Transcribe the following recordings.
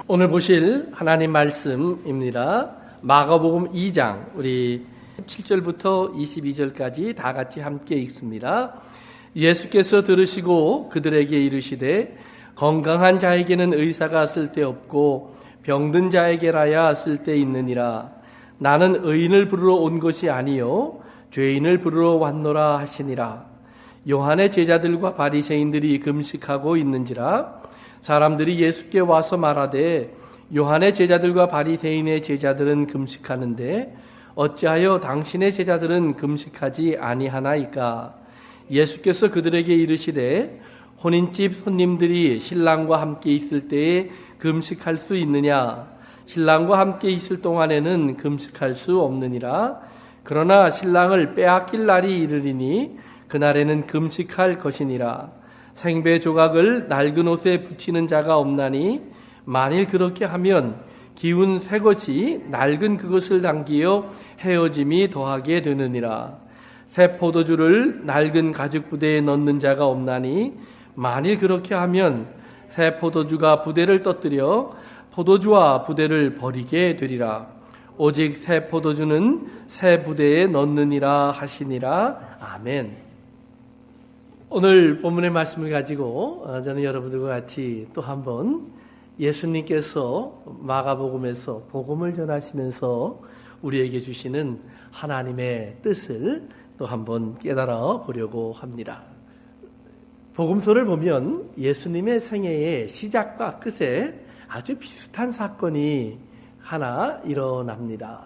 오늘 보실 하나님 말씀입니다. 마가복음 2장 우리 7절부터 22절까지 다 같이 함께 읽습니다. 예수께서 들으시고 그들에게 이르시되 건강한 자에게는 의사가 쓸데없고 병든 자에게라야 쓸데있느니라. 나는 의인을 부르러 온 것이 아니요 죄인을 부르러 왔노라 하시니라. 요한의 제자들과 바리새인들이 금식하고 있는지라. 사람들이 예수께 와서 말하되 요한의 제자들과 바리새인의 제자들은 금식하는데 어찌하여 당신의 제자들은 금식하지 아니하나이까? 예수께서 그들에게 이르시되 혼인집 손님들이 신랑과 함께 있을 때에 금식할 수 있느냐? 신랑과 함께 있을 동안에는 금식할 수 없느니라. 그러나 신랑을 빼앗길 날이 이르리니 그날에는 금식할 것이니라. 생배 조각을 낡은 옷에 붙이는 자가 없나니 만일 그렇게 하면 기운 새 것이 낡은 그것을 당기어 헤어짐이 더하게 되느니라. 새 포도주를 낡은 가죽 부대에 넣는 자가 없나니 만일 그렇게 하면 새 포도주가 부대를 떠뜨려 포도주와 부대를 버리게 되리라. 오직 새 포도주는 새 부대에 넣느니라 하시니라. 아멘. 오늘 본문의 말씀을 가지고 저는 여러분들과 같이 또 한번 예수님께서 마가복음에서 복음을 전하시면서 우리에게 주시는 하나님의 뜻을 또 한번 깨달아 보려고 합니다. 복음서를 보면 예수님의 생애의 시작과 끝에 아주 비슷한 사건이 하나 일어납니다.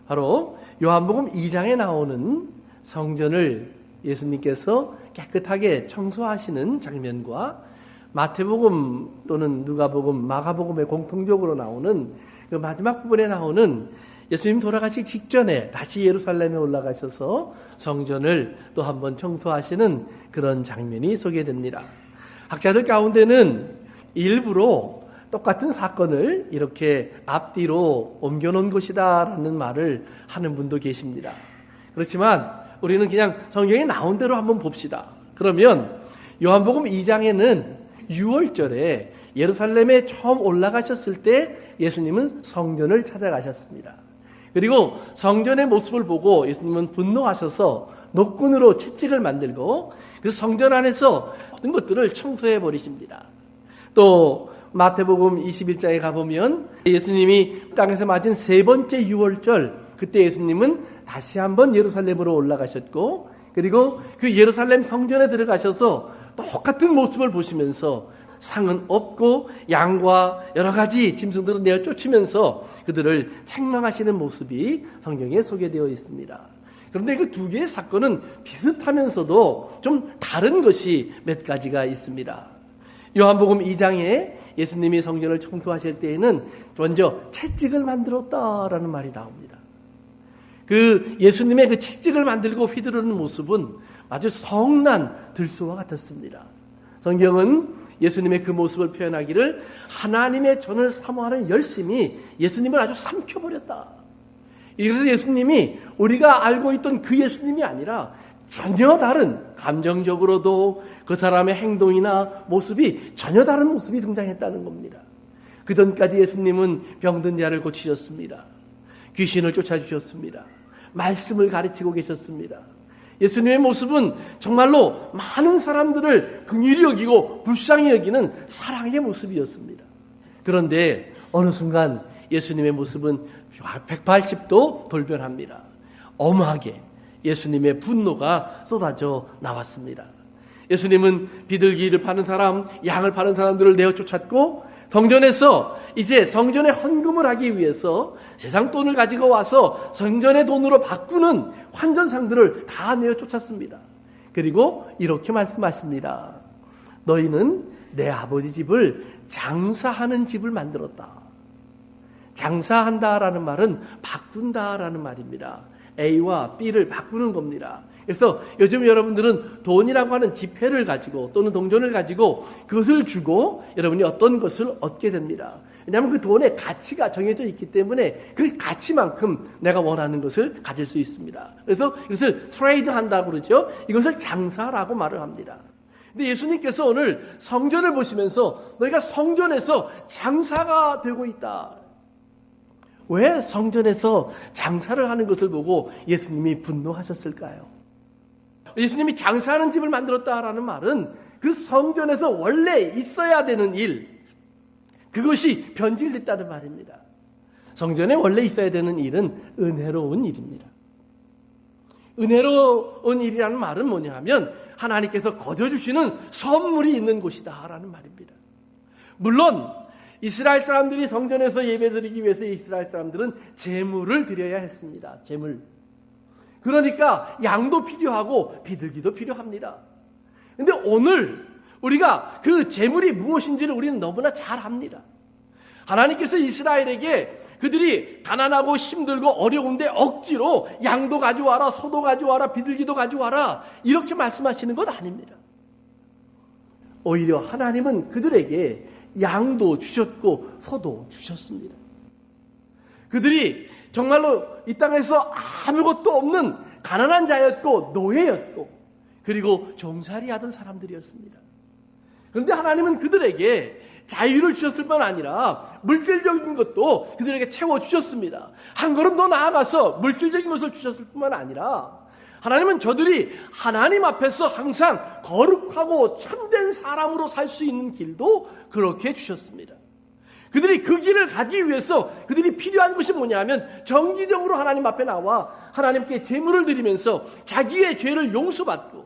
바로 요한복음 2장에 나오는 성전을 예수님께서 깨끗하게 청소하시는 장면과 마태복음 또는 누가복음, 마가복음에 공통적으로 나오는 그 마지막 부분에 나오는 예수님 돌아가시기 직전에 다시 예루살렘에 올라가셔서 성전을 또 한번 청소하시는 그런 장면이 소개됩니다. 학자들 가운데는 일부러 똑같은 사건을 이렇게 앞뒤로 옮겨놓은 것이다라는 말을 하는 분도 계십니다. 그렇지만 우리는 그냥 성경에 나온 대로 한번 봅시다. 그러면 요한복음 2장에는 6월절에 예루살렘에 처음 올라가셨을 때 예수님은 성전을 찾아가셨습니다. 그리고 성전의 모습을 보고 예수님은 분노하셔서 노끈으로 채찍을 만들고 그 성전 안에서 모든 것들을 청소해 버리십니다. 또 마태복음 21장에 가보면 예수님이 땅에서 맞은 세 번째 6월절, 그때 예수님은 다시 한번 예루살렘으로 올라가셨고, 그리고 그 예루살렘 성전에 들어가셔서 똑같은 모습을 보시면서 상은 없고 양과 여러 가지 짐승들을 내어 쫓으면서 그들을 책망하시는 모습이 성경에 소개되어 있습니다. 그런데 그 두 개의 사건은 비슷하면서도 좀 다른 것이 몇 가지가 있습니다. 요한복음 2장에 예수님이 성전을 청소하실 때에는 먼저 채찍을 만들었다라는 말이 나옵니다. 그 예수님의 그 채찍을 만들고 휘두르는 모습은 아주 성난 들소와 같았습니다. 성경은 예수님의 그 모습을 표현하기를 하나님의 전을 사모하는 열심이 예수님을 아주 삼켜버렸다. 그래서 예수님이 우리가 알고 있던 그 예수님이 아니라 전혀 다른, 감정적으로도 그 사람의 행동이나 모습이 전혀 다른 모습이 등장했다는 겁니다. 그전까지 예수님은 병든 자를 고치셨습니다. 귀신을 쫓아주셨습니다. 말씀을 가르치고 계셨습니다. 예수님의 모습은 정말로 많은 사람들을 긍휼히 여기고 불쌍히 여기는 사랑의 모습이었습니다. 그런데 어느 순간 예수님의 모습은 180도 돌변합니다. 엄하게 예수님의 분노가 쏟아져 나왔습니다. 예수님은 비둘기를 파는 사람, 양을 파는 사람들을 내어 쫓았고 성전에서 이제 성전에 헌금을 하기 위해서 세상 돈을 가지고 와서 성전의 돈으로 바꾸는 환전상들을 다 내어 쫓았습니다. 그리고 이렇게 말씀하십니다. 너희는 내 아버지 집을 장사하는 집을 만들었다. 장사한다라는 말은 바꾼다라는 말입니다. A와 B를 바꾸는 겁니다. 그래서 요즘 여러분들은 돈이라고 하는 지폐를 가지고 또는 동전을 가지고 그것을 주고 여러분이 어떤 것을 얻게 됩니다. 왜냐하면 그 돈의 가치가 정해져 있기 때문에 그 가치만큼 내가 원하는 것을 가질 수 있습니다. 그래서 이것을 트레이드 한다고 그러죠. 이것을 장사라고 말을 합니다. 근데 예수님께서 오늘 성전을 보시면서 너희가 성전에서 장사가 되고 있다. 왜 성전에서 장사를 하는 것을 보고 예수님이 분노하셨을까요? 예수님이 장사하는 집을 만들었다라는 말은 그 성전에서 원래 있어야 되는 일, 그것이 변질됐다는 말입니다. 성전에 원래 있어야 되는 일은 은혜로운 일입니다. 은혜로운 일이라는 말은 뭐냐 하면 하나님께서 거저주시는 선물이 있는 곳이다라는 말입니다. 물론 이스라엘 사람들이 성전에서 예배드리기 위해서 이스라엘 사람들은 제물을 드려야 했습니다. 제물. 그러니까 양도 필요하고 비둘기도 필요합니다. 근데 오늘 우리가 그 제물이 무엇인지를 우리는 너무나 잘 압니다. 하나님께서 이스라엘에게 그들이 가난하고 힘들고 어려운데 억지로 양도 가져와라, 소도 가져와라, 비둘기도 가져와라 이렇게 말씀하시는 것 아닙니다. 오히려 하나님은 그들에게 양도 주셨고 소도 주셨습니다. 그들이 정말로 이 땅에서 아무것도 없는 가난한 자였고 노예였고 그리고 종살이 하던 사람들이었습니다. 그런데 하나님은 그들에게 자유를 주셨을 뿐 아니라 물질적인 것도 그들에게 채워주셨습니다. 한 걸음 더 나아가서 물질적인 것을 주셨을 뿐만 아니라 하나님은 저들이 하나님 앞에서 항상 거룩하고 참된 사람으로 살 수 있는 길도 그렇게 주셨습니다. 그들이 그 길을 가기 위해서 그들이 필요한 것이 뭐냐면 정기적으로 하나님 앞에 나와 하나님께 제물을 드리면서 자기의 죄를 용서받고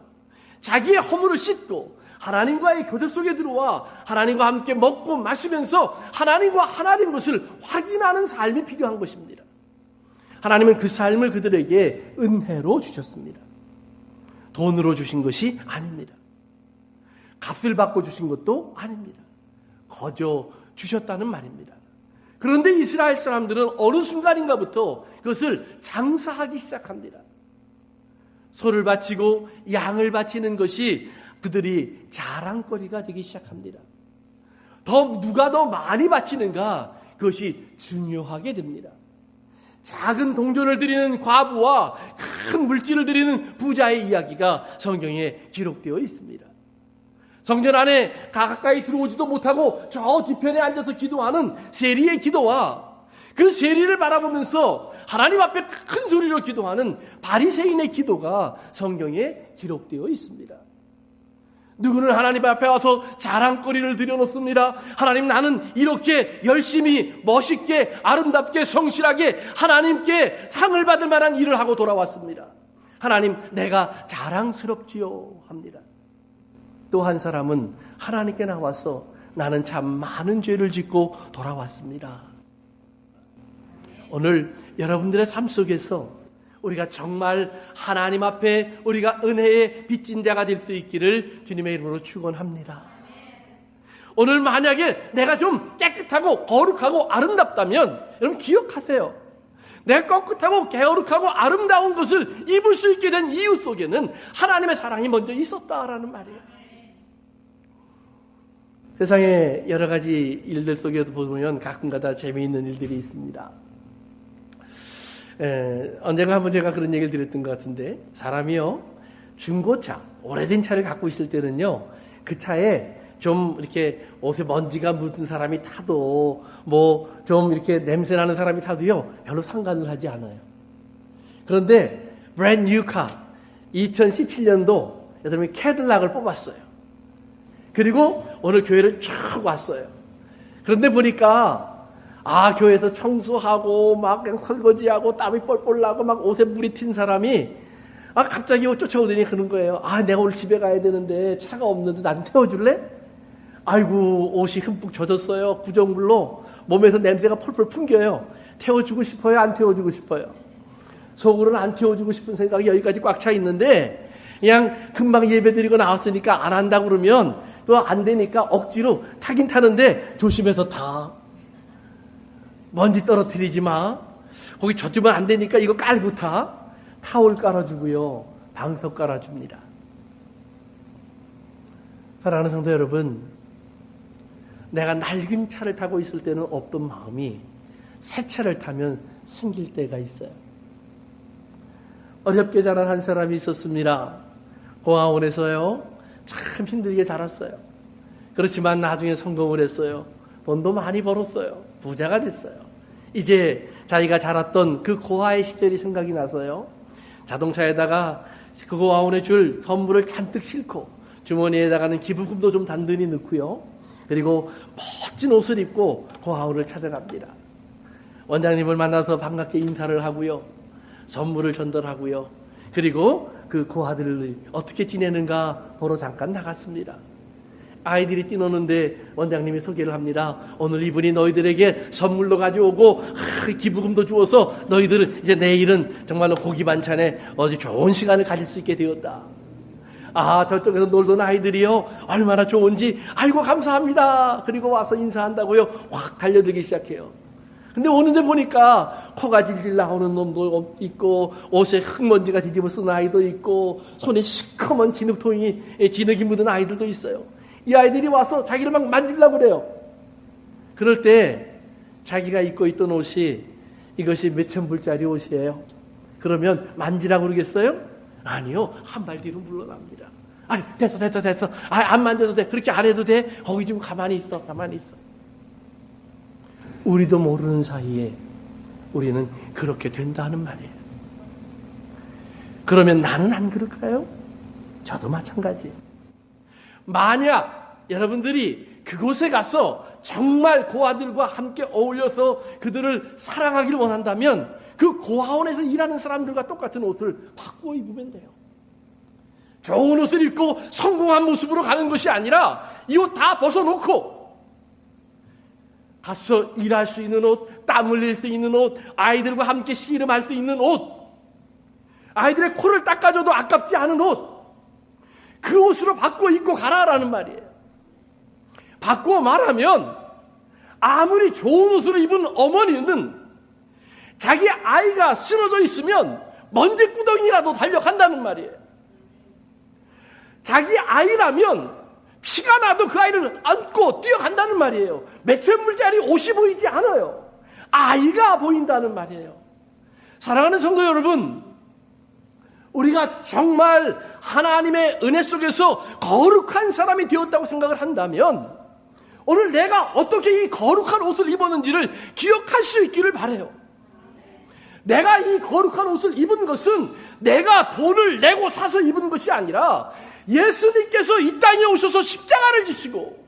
자기의 허물을 씻고 하나님과의 교제 속에 들어와 하나님과 함께 먹고 마시면서 하나님과 하나된 것을 확인하는 삶이 필요한 것입니다. 하나님은 그 삶을 그들에게 은혜로 주셨습니다. 돈으로 주신 것이 아닙니다. 값을 받고 주신 것도 아닙니다. 거저 주셨다는 말입니다. 그런데 이스라엘 사람들은 어느 순간인가부터 그것을 장사하기 시작합니다. 소를 바치고 양을 바치는 것이 그들이 자랑거리가 되기 시작합니다. 누가 더 많이 바치는가 그것이 중요하게 됩니다. 작은 동전을 드리는 과부와 큰 물질을 드리는 부자의 이야기가 성경에 기록되어 있습니다. 성전 안에 가까이 들어오지도 못하고 저 뒤편에 앉아서 기도하는 세리의 기도와 그 세리를 바라보면서 하나님 앞에 큰 소리로 기도하는 바리새인의 기도가 성경에 기록되어 있습니다. 누구는 하나님 앞에 와서 자랑거리를 들여놓습니다. 하나님, 나는 이렇게 열심히 멋있게 아름답게 성실하게 하나님께 상을 받을 만한 일을 하고 돌아왔습니다. 하나님, 내가 자랑스럽지요 합니다. 또 한 사람은 하나님께 나와서 나는 참 많은 죄를 짓고 돌아왔습니다. 오늘 여러분들의 삶 속에서 우리가 정말 하나님 앞에 우리가 은혜의 빚진 자가 될 수 있기를 주님의 이름으로 축원합니다. 오늘 만약에 내가 좀 깨끗하고 거룩하고 아름답다면 여러분 기억하세요. 내가 깨끗하고 거룩하고 아름다운 것을 입을 수 있게 된 이유 속에는 하나님의 사랑이 먼저 있었다라는 말이에요. 세상에 여러 가지 일들 속에도 보면 가끔가다 재미있는 일들이 있습니다. 언젠가 한번 제가 그런 얘기를 드렸던 것 같은데, 사람이요 중고차, 오래된 차를 갖고 있을 때는요 그 차에 좀 이렇게 옷에 먼지가 묻은 사람이 타도 뭐 좀 이렇게 냄새나는 사람이 타도요 별로 상관을 하지 않아요. 그런데 brand new car 2017년도 여러분이 캐딜락을 뽑았어요. 그리고 오늘 교회를 쫙 왔어요. 그런데 보니까 교회에서 청소하고 막 설거지하고 땀이 뻘뻘 나고 막 옷에 물이 튄 사람이 갑자기 쫓아오더니 그러는 거예요. 내가 오늘 집에 가야 되는데 차가 없는데 나 좀 태워줄래? 아이고, 옷이 흠뻑 젖었어요. 구정물로 몸에서 냄새가 펄펄 풍겨요. 태워주고 싶어요? 안 태워주고 싶어요? 속으로는 안 태워주고 싶은 생각이 여기까지 꽉 차 있는데 그냥 금방 예배드리고 나왔으니까 안 한다고 그러면 또 안 되니까 억지로 타긴 타는데 조심해서 타. 먼지 떨어뜨리지 마. 거기 젖으면 안 되니까 이거 깔고 타. 타올 깔아주고요. 방석 깔아줍니다. 사랑하는 성도 여러분, 내가 낡은 차를 타고 있을 때는 없던 마음이 새 차를 타면 생길 때가 있어요. 어렵게 자란 한 사람이 있었습니다. 고아원에서요, 참 힘들게 자랐어요. 그렇지만 나중에 성공을 했어요. 돈도 많이 벌었어요. 부자가 됐어요. 이제 자기가 자랐던 그 고아의 시절이 생각이 나서요, 자동차에다가 그 고아원에 줄 선물을 잔뜩 싣고 주머니에다가는 기부금도 좀 단단히 넣고요, 그리고 멋진 옷을 입고 고아원을 찾아갑니다. 원장님을 만나서 반갑게 인사를 하고요, 선물을 전달하고요, 그리고 그 고아들을 어떻게 지내는가 보러 잠깐 나갔습니다. 아이들이 뛰노는데 원장님이 소개를 합니다. 오늘 이분이 너희들에게 선물로 가져오고 기부금도 주어서 너희들은 이제 내일은 정말로 고기 반찬에 어디 좋은 시간을 가질 수 있게 되었다. 아, 저쪽에서 놀던 아이들이요, 얼마나 좋은지 아이고 감사합니다. 그리고 와서 인사한다고요, 확 달려들기 시작해요. 근데 오는데 보니까 코가 질질 나오는 놈도 있고, 옷에 흙먼지가 뒤집어 쓴 아이도 있고, 손에 시커먼 진흙이 묻은 아이들도 있어요. 이 아이들이 와서 자기를 막 만지려고 그래요. 그럴 때 자기가 입고 있던 옷이, 이것이 몇천 불짜리 옷이에요. 그러면 만지라고 그러겠어요? 아니요, 한 발 뒤로 물러납니다. 아, 됐어. 안 만져도 돼. 그렇게 안 해도 돼. 거기 좀 가만히 있어. 우리도 모르는 사이에 우리는 그렇게 된다는 말이에요. 그러면 나는 안 그럴까요? 저도 마찬가지예요. 만약 여러분들이 그곳에 가서 정말 고아들과 함께 어울려서 그들을 사랑하기를 원한다면 그 고아원에서 일하는 사람들과 똑같은 옷을 바꾸어 입으면 돼요. 좋은 옷을 입고 성공한 모습으로 가는 것이 아니라 이 옷 다 벗어놓고 가서 일할 수 있는 옷, 땀 흘릴 수 있는 옷, 아이들과 함께 씨름할 수 있는 옷, 아이들의 코를 닦아줘도 아깝지 않은 옷, 그 옷으로 바꿔 입고 가라라는 말이에요. 바꿔 말하면 아무리 좋은 옷을 입은 어머니는 자기 아이가 쓰러져 있으면 먼지구덩이라도 달려간다는 말이에요. 자기 아이라면 피가 나도 그 아이를 안고 뛰어간다는 말이에요. 몇천 불짜리 옷이 보이지 않아요. 아이가 보인다는 말이에요. 사랑하는 성도 여러분, 우리가 정말 하나님의 은혜 속에서 거룩한 사람이 되었다고 생각을 한다면 오늘 내가 어떻게 이 거룩한 옷을 입었는지를 기억할 수 있기를 바라요. 내가 이 거룩한 옷을 입은 것은 내가 돈을 내고 사서 입은 것이 아니라 예수님께서 이 땅에 오셔서 십자가를 지시고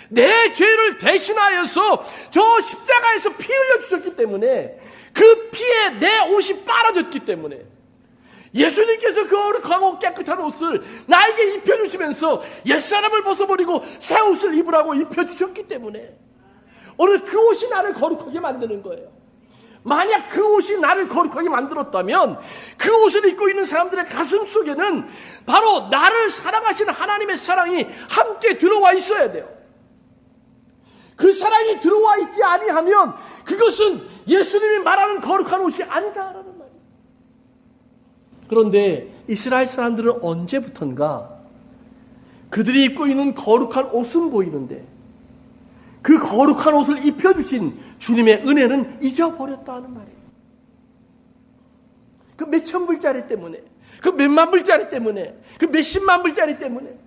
내 죄를 대신하여서 저 십자가에서 피 흘려주셨기 때문에 그 피에 내 옷이 빨아졌기 때문에 예수님께서 그 거룩하고 깨끗한 옷을 나에게 입혀주시면서 옛사람을 벗어버리고 새 옷을 입으라고 입혀주셨기 때문에 오늘 그 옷이 나를 거룩하게 만드는 거예요. 만약 그 옷이 나를 거룩하게 만들었다면 그 옷을 입고 있는 사람들의 가슴 속에는 바로 나를 사랑하시는 하나님의 사랑이 함께 들어와 있어야 돼요. 그 사랑이 들어와 있지 아니하면 그것은 예수님이 말하는 거룩한 옷이 아니다라는 말이에요. 그런데 이스라엘 사람들은 언제부턴가 그들이 입고 있는 거룩한 옷은 보이는데 그 거룩한 옷을 입혀주신 주님의 은혜는 잊어버렸다는 말이에요. 그 몇천 불짜리 때문에, 그 몇만 불짜리 때문에, 그 몇십만 불짜리 때문에,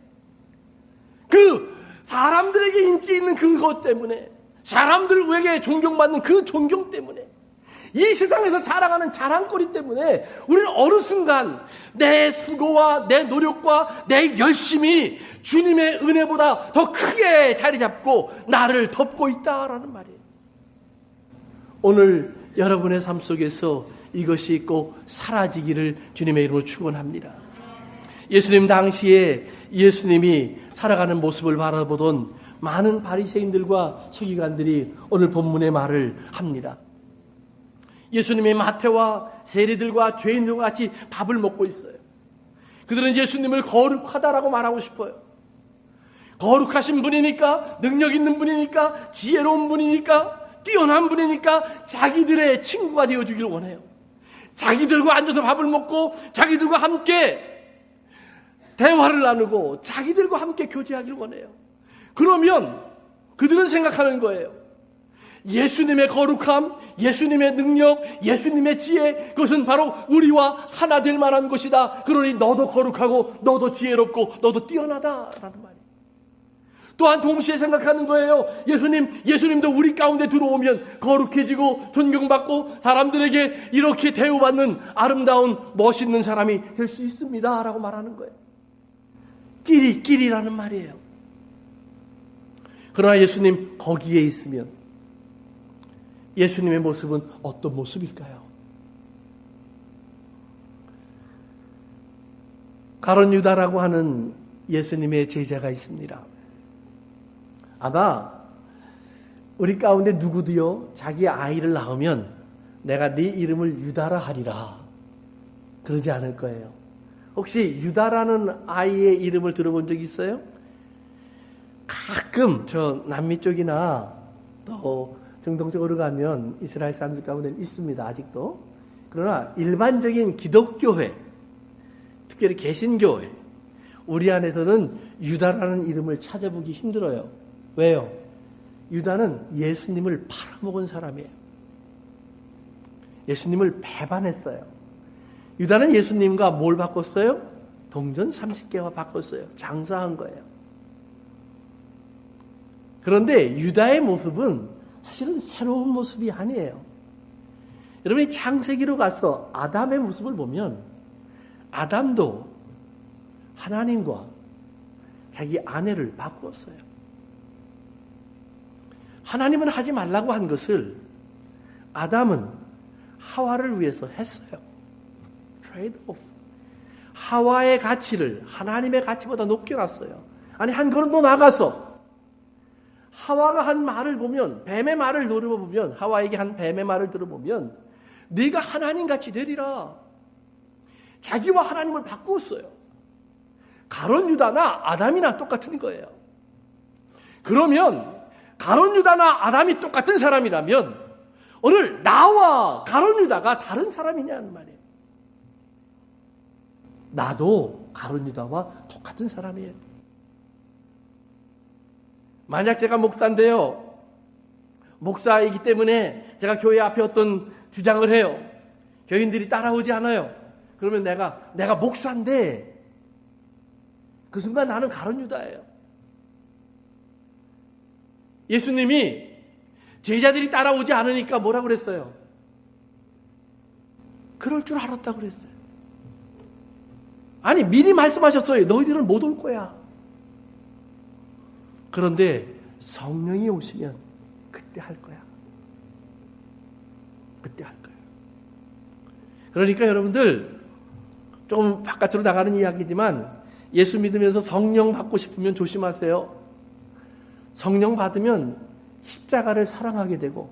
그 사람들에게 인기 있는 그것 때문에, 사람들에게 존경받는 그 존경 때문에, 이 세상에서 자랑하는 자랑거리 때문에 우리는 어느 순간 내 수고와 내 노력과 내 열심이 주님의 은혜보다 더 크게 자리 잡고 나를 덮고 있다라는 말이에요. 오늘 여러분의 삶 속에서 이것이 꼭 사라지기를 주님의 이름으로 축원합니다. 예수님 당시에 예수님이 살아가는 모습을 바라보던 많은 바리새인들과 서기관들이 오늘 본문의 말을 합니다. 예수님이 마태와 세리들과 죄인들과 같이 밥을 먹고 있어요. 그들은 예수님을 거룩하다라고 말하고 싶어요. 거룩하신 분이니까, 능력 있는 분이니까, 지혜로운 분이니까, 뛰어난 분이니까 자기들의 친구가 되어주기를 원해요. 자기들과 앉아서 밥을 먹고 자기들과 함께 대화를 나누고 자기들과 함께 교제하기를 원해요. 그러면 그들은 생각하는 거예요. 예수님의 거룩함, 예수님의 능력, 예수님의 지혜, 그것은 바로 우리와 하나 될 만한 것이다. 그러니 너도 거룩하고 너도 지혜롭고 너도 뛰어나다라는 말이에요. 또한 동시에 생각하는 거예요. 예수님도 우리 가운데 들어오면 거룩해지고 존경받고 사람들에게 이렇게 대우받는 아름다운 멋있는 사람이 될 수 있습니다 라고 말하는 거예요. 끼리라는 말이에요. 그러나 예수님 거기에 있으면 예수님의 모습은 어떤 모습일까요? 가룟 유다라고 하는 예수님의 제자가 있습니다. 아마 우리 가운데 누구도요 자기 아이를 낳으면 내가 네 이름을 유다라 하리라 그러지 않을 거예요. 혹시 유다라는 아이의 이름을 들어본 적 있어요? 가끔 저 남미 쪽이나 또 중동 쪽으로 가면 이스라엘 사람들 가운데 있습니다. 아직도. 그러나 일반적인 기독교회, 특별히 개신교회, 우리 안에서는 유다라는 이름을 찾아보기 힘들어요. 왜요? 유다는 예수님을 팔아먹은 사람이에요. 예수님을 배반했어요. 유다는 예수님과 뭘 바꿨어요? 동전 30개와 바꿨어요. 장사한 거예요. 그런데 유다의 모습은 사실은 새로운 모습이 아니에요. 여러분이 창세기로 가서 아담의 모습을 보면 아담도 하나님과 자기 아내를 바꾸었어요. 하나님은 하지 말라고 한 것을 아담은 하와를 위해서 했어요. 트레이드 오프. 하와의 가치를 하나님의 가치보다 높게 놨어요. 아니 한 걸음 더 나가서 하와가 한 말을 보면, 뱀의 말을 들어보면, 하와에게 한 뱀의 말을 들어보면 네가 하나님같이 되리라. 자기와 하나님을 바꾸었어요. 가룟 유다나 아담이나 똑같은 거예요. 그러면 가룟 유다나 아담이 똑같은 사람이라면 오늘 나와 가룟 유다가 다른 사람이냐는 말이에요. 나도 가룟 유다와 똑같은 사람이에요. 만약 제가 목사인데요, 목사이기 때문에 제가 교회 앞에 어떤 주장을 해요. 교인들이 따라오지 않아요. 그러면 내가 목사인데 그 순간 나는 가룟 유다예요. 예수님이 제자들이 따라오지 않으니까 뭐라고 그랬어요? 그럴 줄 알았다고 그랬어요. 아니 미리 말씀하셨어요. 너희들은 못 올 거야. 그런데 성령이 오시면 그때 할 거야. 그때 할 거야. 그러니까 여러분들 조금 바깥으로 나가는 이야기지만 예수 믿으면서 성령 받고 싶으면 조심하세요. 성령 받으면 십자가를 사랑하게 되고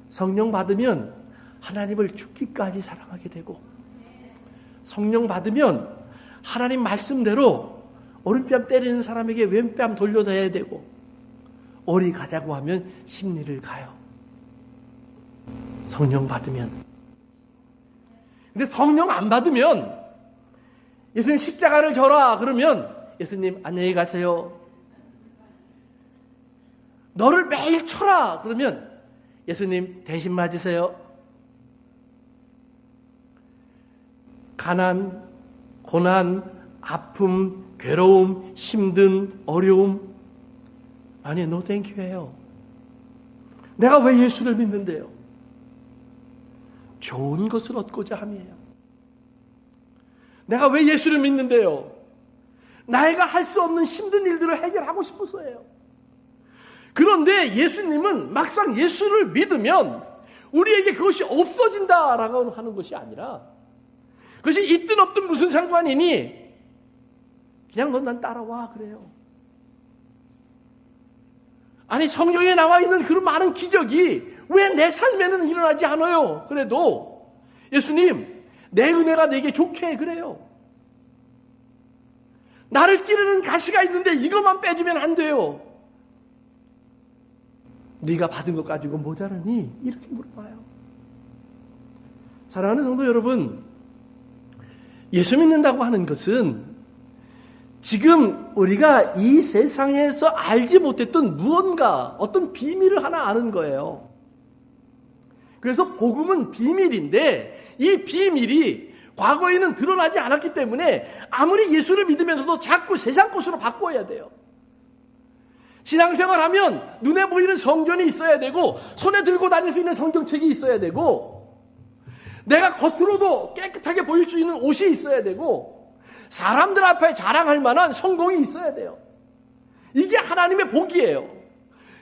성령 받으면 하나님을 죽기까지 사랑하게 되고 성령 받으면 하나님 말씀대로 오른뺨 때리는 사람에게 왼뺨 돌려대야 되고 어디 가자고 하면 십리를 가요. 성령 받으면. 근데 성령 안 받으면 예수님 십자가를 져라 그러면 예수님 안녕히 가세요. 너를 매일 쳐라 그러면 예수님 대신 맞으세요. 가난, 고난, 아픔, 괴로움, 힘든, 어려움 아니 no thank you예요. 내가 왜 예수를 믿는데요? 좋은 것을 얻고자 함이에요. 내가 왜 예수를 믿는데요? 나이가 할 수 없는 힘든 일들을 해결하고 싶어서예요. 그런데 예수님은 막상 예수를 믿으면 우리에게 그것이 없어진다라고 하는 것이 아니라 그것이 있든 없든 무슨 상관이니 그냥 넌 난 따라와 그래요. 아니 성경에 나와 있는 그런 많은 기적이 왜 내 삶에는 일어나지 않아요? 그래도 예수님 내 은혜가 내게 좋게 해 그래요. 나를 찌르는 가시가 있는데 이것만 빼주면 안 돼요. 네가 받은 것 가지고 모자라니? 이렇게 물어봐요. 사랑하는 성도 여러분, 예수 믿는다고 하는 것은 지금 우리가 이 세상에서 알지 못했던 무언가, 어떤 비밀을 하나 아는 거예요. 그래서 복음은 비밀인데 이 비밀이 과거에는 드러나지 않았기 때문에 아무리 예수를 믿으면서도 자꾸 세상 것으로 바꿔야 돼요. 신앙생활하면 눈에 보이는 성전이 있어야 되고 손에 들고 다닐 수 있는 성경책이 있어야 되고 내가 겉으로도 깨끗하게 보일 수 있는 옷이 있어야 되고 사람들 앞에 자랑할 만한 성공이 있어야 돼요. 이게 하나님의 복이에요.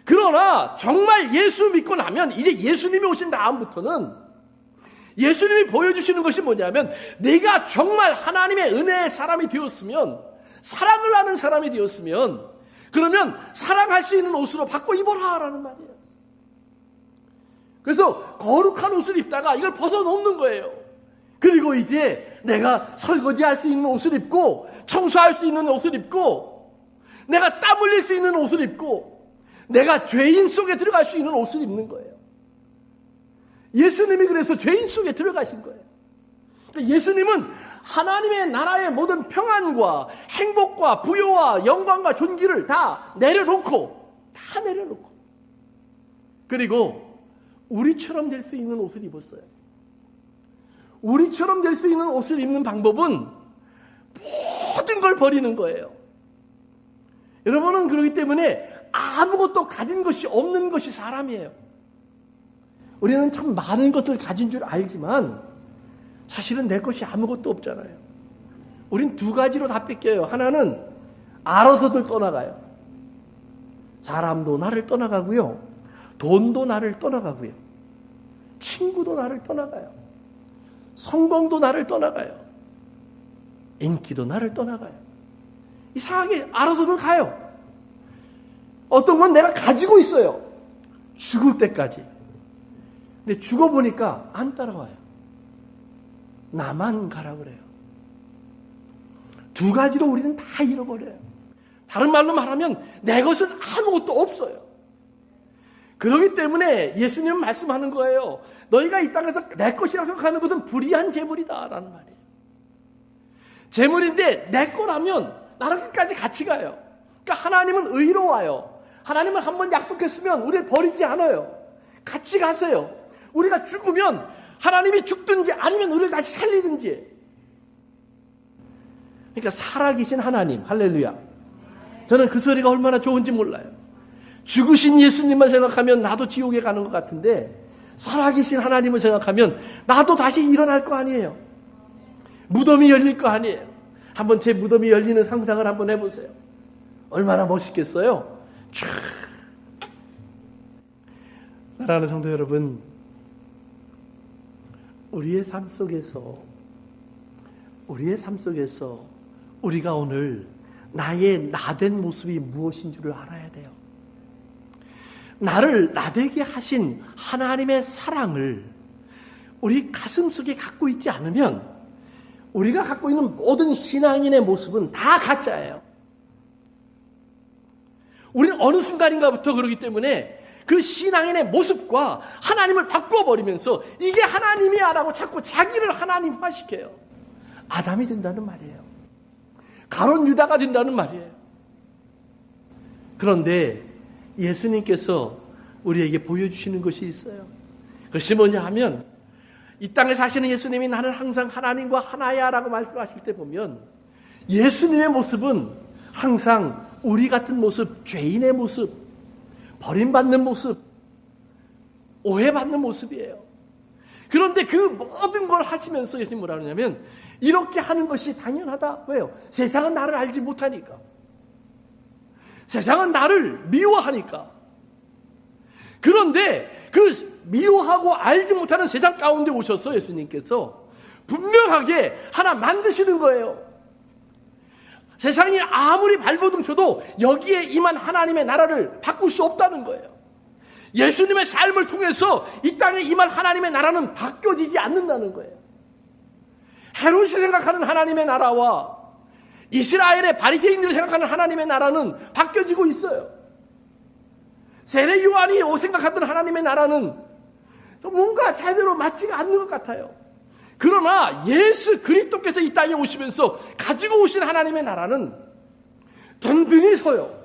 그러나 정말 예수 믿고 나면 이제 예수님이 오신 다음부터는 예수님이 보여주시는 것이 뭐냐면 내가 정말 하나님의 은혜의 사람이 되었으면 사랑을 하는 사람이 되었으면 그러면 사랑할 수 있는 옷으로 바꿔 입어라 라는 말이에요. 그래서 거룩한 옷을 입다가 이걸 벗어놓는 거예요. 그리고 이제 내가 설거지할 수 있는 옷을 입고 청소할 수 있는 옷을 입고 내가 땀 흘릴 수 있는 옷을 입고 내가 죄인 속에 들어갈 수 있는 옷을 입는 거예요. 예수님이 그래서 죄인 속에 들어가신 거예요. 예수님은 하나님의 나라의 모든 평안과 행복과 부여와 영광과 존귀를 다 내려놓고 그리고 우리처럼 될 수 있는 옷을 입었어요. 우리처럼 될 수 있는 옷을 입는 방법은 모든 걸 버리는 거예요. 여러분은 그렇기 때문에 아무것도 가진 것이 없는 것이 사람이에요. 우리는 참 많은 것을 가진 줄 알지만 사실은 내 것이 아무것도 없잖아요. 우린 두 가지로 다 뺏겨요. 하나는 알아서들 떠나가요. 사람도 나를 떠나가고요. 돈도 나를 떠나가고요. 친구도 나를 떠나가요. 성공도 나를 떠나가요. 인기도 나를 떠나가요. 이상하게 알아서들 가요. 어떤 건 내가 가지고 있어요. 죽을 때까지. 근데 죽어보니까 안 따라와요. 나만 가라 그래요. 두 가지로 우리는 다 잃어버려요. 다른 말로 말하면 내 것은 아무것도 없어요. 그렇기 때문에 예수님은 말씀하는 거예요. 너희가 이 땅에서 내 것이라고 생각하는 것은 불의한 재물이다 라는 말이에요. 재물인데 내 거라면 나랑 끝까지 같이 가요. 그러니까 하나님은 의로워요. 하나님은 한번 약속했으면 우리를 버리지 않아요. 같이 가세요. 우리가 죽으면 하나님이 죽든지 아니면 우리를 다시 살리든지. 그러니까 살아계신 하나님, 할렐루야. 저는 그 소리가 얼마나 좋은지 몰라요. 죽으신 예수님만 생각하면 나도 지옥에 가는 것 같은데 살아계신 하나님을 생각하면 나도 다시 일어날 거 아니에요. 무덤이 열릴 거 아니에요. 한번 제 무덤이 열리는 상상을 한번 해보세요. 얼마나 멋있겠어요? 촤. 사랑하는 성도 여러분, 우리의 삶 속에서 우리가 오늘 나의 나된 모습이 무엇인 줄을 알아야 돼요. 나를 나되게 하신 하나님의 사랑을 우리 가슴 속에 갖고 있지 않으면 우리가 갖고 있는 모든 신앙인의 모습은 다 가짜예요. 우리는 어느 순간인가부터 그러기 때문에 그 신앙인의 모습과 하나님을 바꿔버리면서 이게 하나님이야 라고 자꾸 자기를 하나님화시켜요. 아담이 된다는 말이에요. 가룟 유다가 된다는 말이에요. 그런데 예수님께서 우리에게 보여주시는 것이 있어요. 그것이 뭐냐 하면 이 땅에 사시는 예수님이 나는 항상 하나님과 하나야 라고 말씀하실 때 보면 예수님의 모습은 항상 우리 같은 모습, 죄인의 모습, 버림받는 모습, 오해받는 모습이에요. 그런데 그 모든 걸 하시면서 예수님 뭐라 그러냐면 이렇게 하는 것이 당연하다. 왜요? 세상은 나를 알지 못하니까. 세상은 나를 미워하니까. 그런데 그 미워하고 알지 못하는 세상 가운데 오셔서 예수님께서 분명하게 하나 만드시는 거예요. 세상이 아무리 발버둥 쳐도 여기에 임한 하나님의 나라를 바꿀 수 없다는 거예요. 예수님의 삶을 통해서 이 땅에 임한 하나님의 나라는 바뀌어지지 않는다는 거예요. 헤롯이 생각하는 하나님의 나라와 이스라엘의 바리새인들이 생각하는 하나님의 나라는 바뀌어지고 있어요. 세례 요한이 생각하던 하나님의 나라는 뭔가 제대로 맞지가 않는 것 같아요. 그러나 예수 그리스도께서 이 땅에 오시면서 가지고 오신 하나님의 나라는 든든히 서요.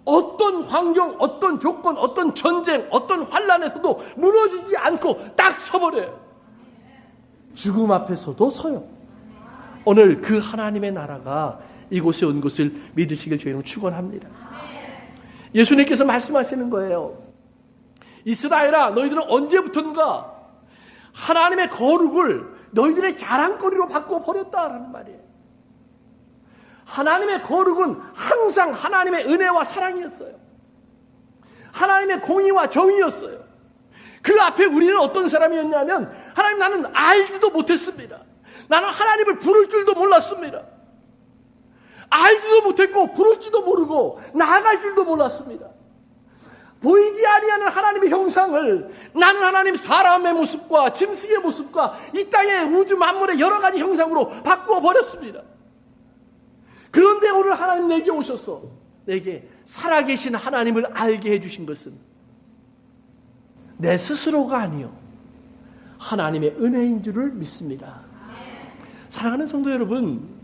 어떤 환경, 어떤 조건, 어떤 전쟁, 어떤 환란에서도 무너지지 않고 딱 서버려요. 죽음 앞에서도 서요. 오늘 그 하나님의 나라가 이곳에 온 것을 믿으시길 주님은 축원합니다. 예수님께서 말씀하시는 거예요. 이스라엘아, 너희들은 언제부턴가 하나님의 거룩을 너희들의 자랑거리로 바꿔 버렸다라는 말이에요. 하나님의 거룩은 항상 하나님의 은혜와 사랑이었어요. 하나님의 공의와 정의였어요. 그 앞에 우리는 어떤 사람이었냐면, 하나님, 나는 알지도 못했습니다. 나는 하나님을 부를 줄도 몰랐습니다. 알지도 못했고 부를지도 모르고 나아갈 줄도 몰랐습니다. 보이지 아니하는 하나님의 형상을 나는 하나님 사람의 모습과 짐승의 모습과 이 땅의 우주 만물의 여러 가지 형상으로 바꾸어 버렸습니다. 그런데 오늘 하나님 내게 오셔서 내게 살아계신 하나님을 알게 해주신 것은 내 스스로가 아니요 하나님의 은혜인 줄을 믿습니다. 사랑하는 성도 여러분,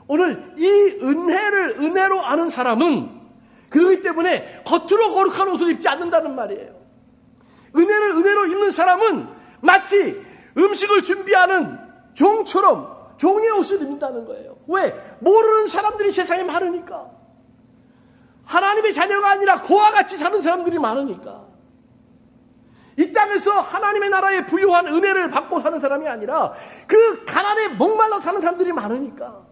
오늘 이 은혜를 은혜로 아는 사람은 그렇기 때문에 겉으로 거룩한 옷을 입지 않는다는 말이에요. 은혜를 은혜로 입는 사람은 마치 음식을 준비하는 종처럼 종의 옷을 입는다는 거예요. 왜? 모르는 사람들이 세상에 많으니까. 하나님의 자녀가 아니라 고와 같이 사는 사람들이 많으니까. 이 땅에서 하나님의 나라에 부유한 은혜를 받고 사는 사람이 아니라 그 가난에 목말라 사는 사람들이 많으니까.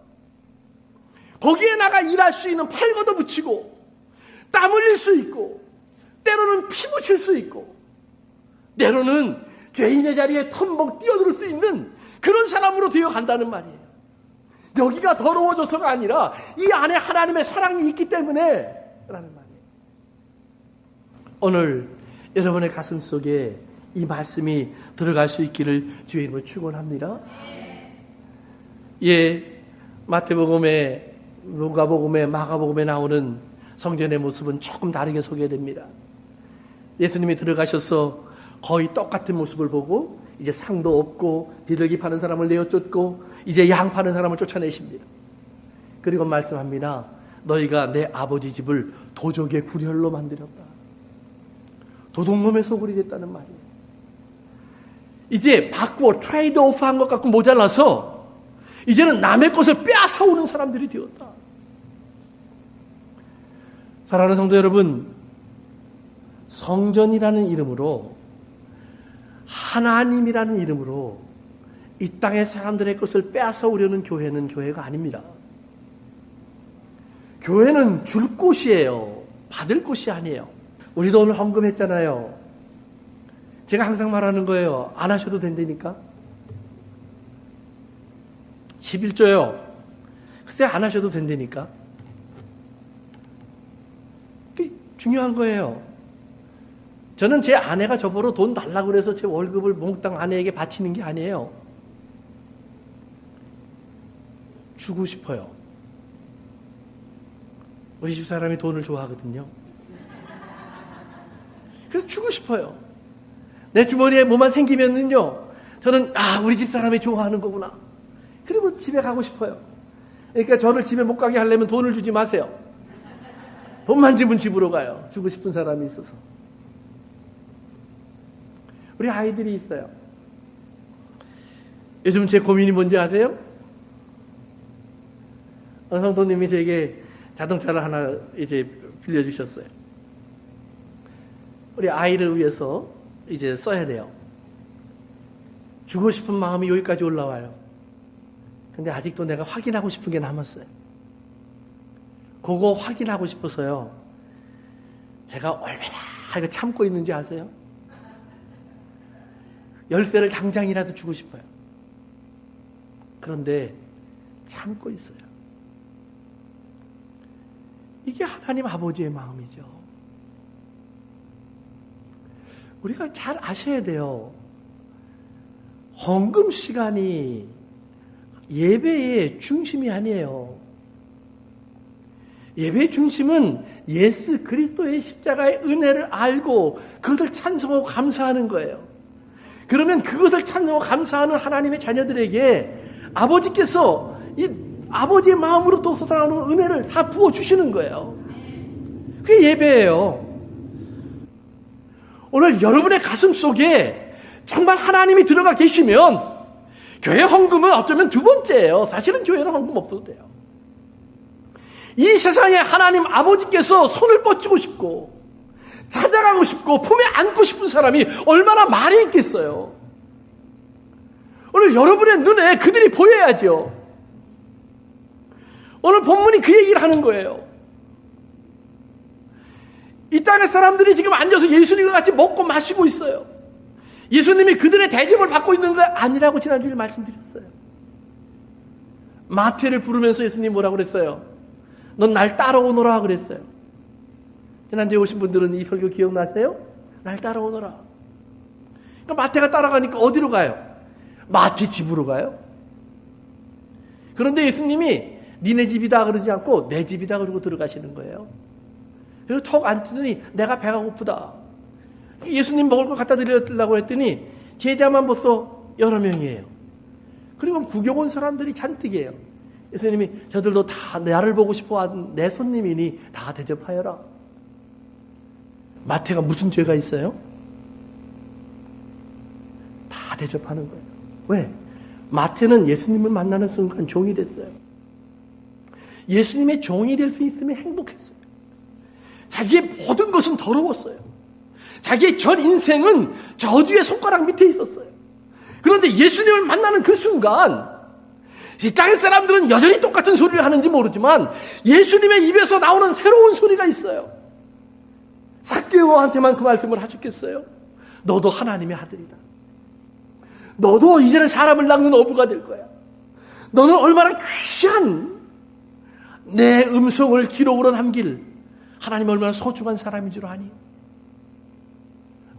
거기에 나가 일할 수 있는 팔 걷어붙이고 땀 흘릴 수 있고 때로는 피 묻힐 수 있고 때로는 죄인의 자리에 텀벙 뛰어들 수 있는 그런 사람으로 되어 간다는 말이에요. 여기가 더러워져서가 아니라 이 안에 하나님의 사랑이 있기 때문에 라는 말이에요. 오늘 여러분의 가슴 속에 이 말씀이 들어갈 수 있기를 주의 이름으로 축원합니다. 예, 마태복음에 누가복음에 마가복음에 나오는 성전의 모습은 조금 다르게 소개됩니다. 예수님이 들어가셔서 거의 똑같은 모습을 보고 이제 상도 없고 비둘기 파는 사람을 내어쫓고 이제 양 파는 사람을 쫓아내십니다. 그리고 말씀합니다. 너희가 내 아버지 집을 도적의 구렬로 만들었다. 도둑놈의 소굴이 됐다는 말이에요. 이제 바꾸어 트레이드 오프 한 것 같고 모자라서 이제는 남의 것을 빼앗아오는 사람들이 되었다. 사랑하는 성도 여러분, 성전이라는 이름으로 하나님이라는 이름으로 이 땅의 사람들의 것을 빼앗아오려는 교회는 교회가 아닙니다. 교회는 줄 곳이에요. 받을 곳이 아니에요. 우리도 오늘 헌금했잖아요. 제가 항상 말하는 거예요. 안 하셔도 된다니까. 11조요. 그때 안 하셔도 된다니까. 중요한 거예요. 저는 제 아내가 저보러 돈 달라고 그래서 제 월급을 몽땅 아내에게 바치는 게 아니에요. 주고 싶어요. 우리 집사람이 돈을 좋아하거든요. 그래서 주고 싶어요. 내 주머니에 뭐만 생기면은요, 저는 우리 집사람이 좋아하는 거구나. 그리고 집에 가고 싶어요. 그러니까 저를 집에 못 가게 하려면 돈을 주지 마세요. 돈만 주면 집으로 가요. 주고 싶은 사람이 있어서. 우리 아이들이 있어요. 요즘 제 고민이 뭔지 아세요? 성도님이 제게 자동차를 하나 이제 빌려주셨어요. 우리 아이를 위해서 이제 써야 돼요. 주고 싶은 마음이 여기까지 올라와요. 근데 아직도 내가 확인하고 싶은 게 남았어요. 그거 확인하고 싶어서요. 제가 얼마나 이거 참고 있는지 아세요? 열쇠를 당장이라도 주고 싶어요. 그런데 참고 있어요. 이게 하나님 아버지의 마음이죠. 우리가 잘 아셔야 돼요. 헌금 시간이 예배의 중심이 아니에요. 예배의 중심은 예수 그리스도의 십자가의 은혜를 알고 그것을 찬송하고 감사하는 거예요. 그러면 그것을 찬송하고 감사하는 하나님의 자녀들에게 아버지께서 이 아버지의 마음으로부터 솟아나오는 은혜를 다 부어주시는 거예요. 그게 예배예요. 오늘 여러분의 가슴 속에 정말 하나님이 들어가 계시면 교회 헌금은 어쩌면 두 번째예요. 사실은 교회는 헌금 없어도 돼요. 이 세상에 하나님 아버지께서 손을 뻗치고 싶고 찾아가고 싶고 품에 안고 싶은 사람이 얼마나 많이 있겠어요. 오늘 여러분의 눈에 그들이 보여야죠. 오늘 본문이 그 얘기를 하는 거예요. 이 땅의 사람들이 지금 앉아서 예수님과 같이 먹고 마시고 있어요. 예수님이 그들의 대접을 받고 있는 게 아니라고 지난주에 말씀드렸어요. 마태를 부르면서 예수님이 뭐라고 그랬어요? 넌 날 따라오너라 그랬어요. 지난주에 오신 분들은 이 설교 기억나세요? 날 따라오너라. 그러니까 마태가 따라가니까 어디로 가요? 마태 집으로 가요. 그런데 예수님이 니네 집이다 그러지 않고 내 집이다 그러고 들어가시는 거예요. 그리고 턱 앉더니 내가 배가 고프다. 예수님 먹을 거 갖다 드리려고 했더니 제자만 벌써 여러 명이에요. 그리고 구경 온 사람들이 잔뜩이에요. 예수님이 저들도 다 나를 보고 싶어하는 내 손님이니 다 대접하여라. 마태가 무슨 죄가 있어요? 다 대접하는 거예요. 왜? 마태는 예수님을 만나는 순간 종이 됐어요. 예수님의 종이 될 수 있으면 행복했어요. 자기의 모든 것은 더러웠어요. 자기의 전 인생은 저주의 손가락 밑에 있었어요. 그런데 예수님을 만나는 그 순간 이 땅의 사람들은 여전히 똑같은 소리를 하는지 모르지만 예수님의 입에서 나오는 새로운 소리가 있어요. 삭개오한테만 그 말씀을 하셨겠어요? 너도 하나님의 아들이다. 너도 이제는 사람을 낚는 어부가 될 거야. 너는 얼마나 귀한 내 음성을 기록으로 남길 하나님 얼마나 소중한 사람인 줄 아니?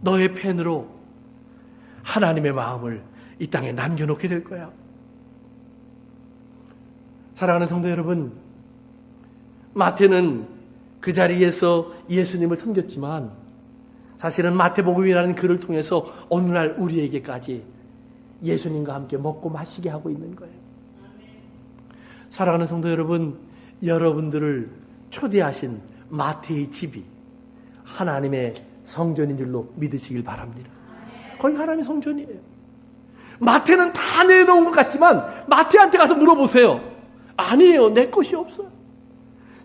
너의 펜으로 하나님의 마음을 이 땅에 남겨놓게 될 거야. 사랑하는 성도 여러분, 마태는 그 자리에서 예수님을 섬겼지만 사실은 마태복음이라는 글을 통해서 오늘날 우리에게까지 예수님과 함께 먹고 마시게 하고 있는 거예요. 사랑하는 성도 여러분, 여러분들을 초대하신 마태의 집이 하나님의 성전인 줄로 믿으시길 바랍니다. 거기 하나님의 성전이에요. 마태는 다 내놓은 것 같지만 마태한테 가서 물어보세요. 아니에요. 내 것이 없어요.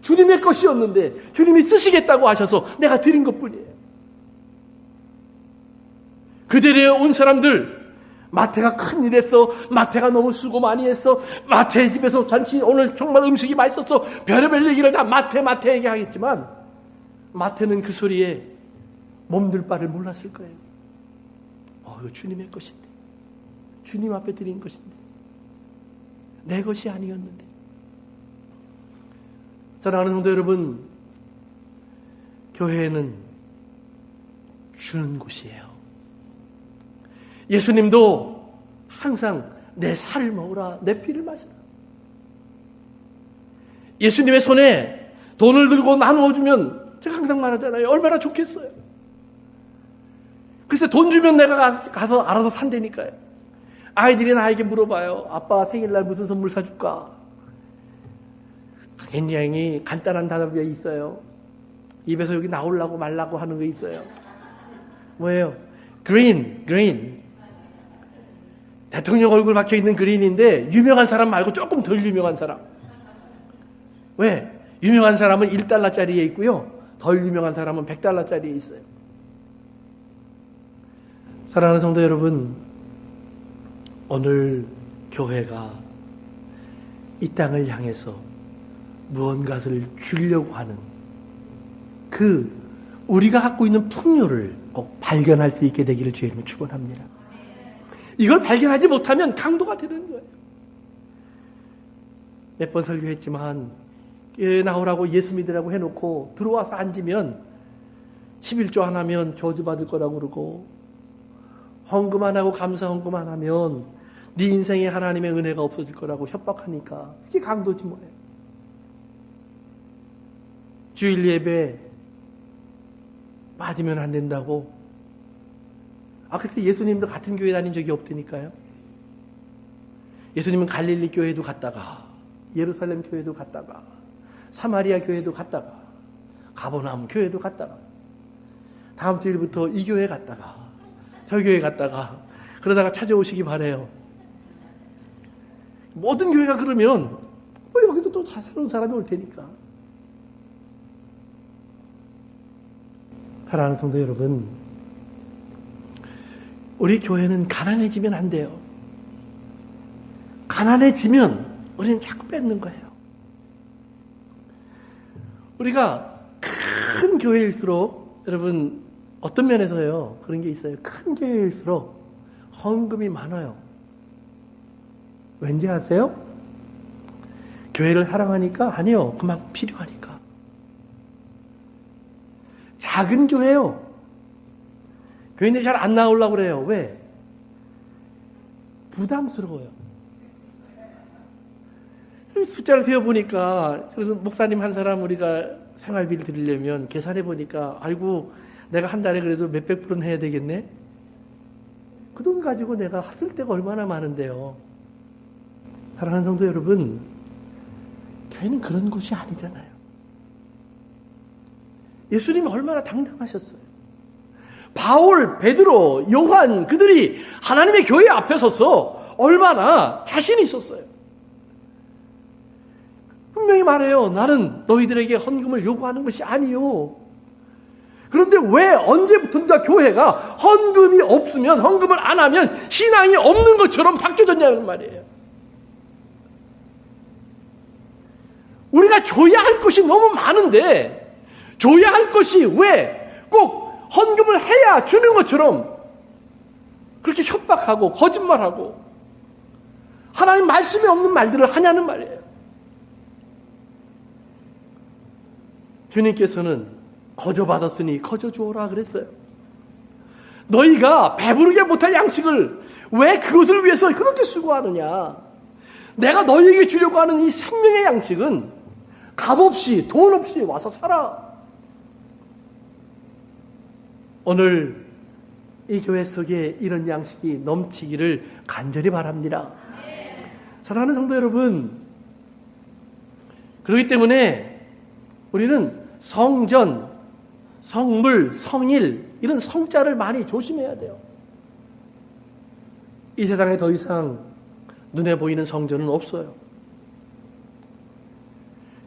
주님의 것이었는데 주님이 쓰시겠다고 하셔서 내가 드린 것뿐이에요. 그들에 온 사람들, 마태가 큰일 했어. 마태가 너무 수고 많이 했어. 마태의 집에서 잔치 오늘 정말 음식이 맛있었어. 별의별 얘기를 다 마태 얘기하겠지만 마태는 그 소리에 몸둘 바를 몰랐을 거예요. 이거 주님의 것인데, 주님 앞에 드린 것인데, 내 것이 아니었는데. 사랑하는 성도 여러분, 교회는 주는 곳이에요. 예수님도 항상 내 살을 먹으라, 내 피를 마시라. 예수님의 손에 돈을 들고 나누어주면 제가 항상 말하잖아요. 얼마나 좋겠어요. 글쎄 돈 주면 내가 가서 알아서 산다니까요. 아이들이 나에게 물어봐요. 아빠 생일날 무슨 선물 사줄까? 굉장히 간단한 답이 있어요. 입에서 여기 나오려고 말라고 하는 거 있어요. 뭐예요? 그린. 대통령 얼굴 박혀있는 그린인데 유명한 사람 말고 조금 덜 유명한 사람. 왜? 유명한 사람은 1달러짜리에 있고요. 덜 유명한 사람은 100달러짜리에 있어요. 사랑하는 성도 여러분, 오늘 교회가 이 땅을 향해서 무언가를 주려고 하는 그 우리가 갖고 있는 풍요를 꼭 발견할 수 있게 되기를 주님을 축원합니다. 이걸 발견하지 못하면 강도가 되는 거예요. 몇 번 설교했지만 교회 나오라고 예수 믿으라고 해놓고 들어와서 앉으면 11조 안 하면 저주받을 거라고 그러고 헌금 안 하고 감사 헌금 안 하면 네 인생에 하나님의 은혜가 없어질 거라고 협박하니까 이게 강도지 뭐예요. 주일 예배 빠지면 안 된다고. 글쎄 예수님도 같은 교회 다닌 적이 없다니까요. 예수님은 갈릴리 교회도 갔다가 예루살렘 교회도 갔다가 사마리아 교회도 갔다가 가버나움 교회도 갔다가 다음 주일부터 이 교회 갔다가 저 교회 갔다가 그러다가 찾아오시기 바래요. 모든 교회가 그러면 여기도 또 다 새로운 사람이 올 테니까. 사랑하는 성도 여러분, 우리 교회는 가난해지면 안 돼요. 가난해지면 우리는 자꾸 뺏는 거예요. 우리가 큰 교회일수록, 여러분 어떤 면에서요 그런 게 있어요. 큰 교회일수록 헌금이 많아요. 왠지 아세요? 교회를 사랑하니까? 아니요, 그만큼 필요하니까. 작은 교회요, 교인들이 잘 안 나오려고 그래요. 왜? 부담스러워요. 숫자를 세어보니까, 그래서 목사님 한 사람 우리가 생활비를 드리려면 계산해보니까, 아이고 내가 한 달에 그래도 몇백 불은 해야 되겠네. 그 돈 가지고 내가 쓸 데가 얼마나 많은데요. 사랑하는 성도 여러분, 교회는 그런 곳이 아니잖아요. 예수님이 얼마나 당당하셨어요. 바울, 베드로, 요한, 그들이 하나님의 교회 앞에 서서 얼마나 자신이 있었어요. 분명히 말해요. 나는 너희들에게 헌금을 요구하는 것이 아니요. 그런데 왜 언제부턴가 교회가 헌금이 없으면, 헌금을 안 하면 신앙이 없는 것처럼 바뀌어졌냐는 말이에요. 우리가 줘야 할 것이 너무 많은데, 줘야 할 것이 왜 꼭 헌금을 해야 주는 것처럼 그렇게 협박하고 거짓말하고 하나님 말씀이 없는 말들을 하냐는 말이에요. 주님께서는 거저 받았으니 거저 주어라 그랬어요. 너희가 배부르게 못할 양식을 왜 그것을 위해서 그렇게 수고하느냐. 내가 너희에게 주려고 하는 이 생명의 양식은 값없이 돈 없이 와서 살아. 오늘 이 교회 속에 이런 양식이 넘치기를 간절히 바랍니다. 사랑하는 성도 여러분, 그렇기 때문에 우리는 성전, 성물, 성일 이런 성자를 많이 조심해야 돼요. 이 세상에 더 이상 눈에 보이는 성전은 없어요.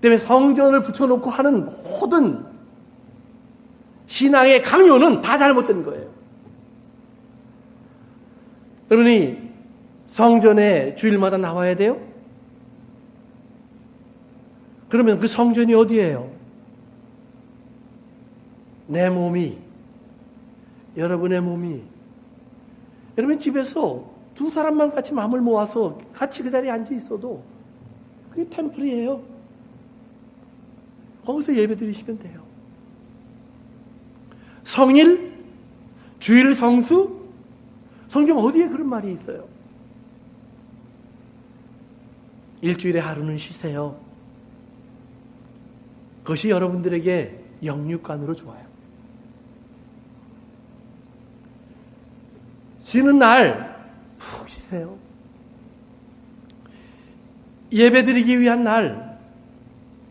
때문에 성전을 붙여놓고 하는 모든 신앙의 강요는 다 잘못된 거예요. 여러분이 성전에 주일마다 나와야 돼요? 그러면 그 성전이 어디예요? 내 몸이, 여러분의 몸이, 여러분 집에서 두 사람만 같이 마음을 모아서 같이 그 자리에 앉아 있어도 그게 템플이에요. 거기서 예배 드리시면 돼요. 성일, 주일 성수, 성경 어디에 그런 말이 있어요? 일주일에 하루는 쉬세요. 그것이 여러분들에게 영육간으로 좋아요. 쉬는 날 푹 쉬세요. 예배드리기 위한 날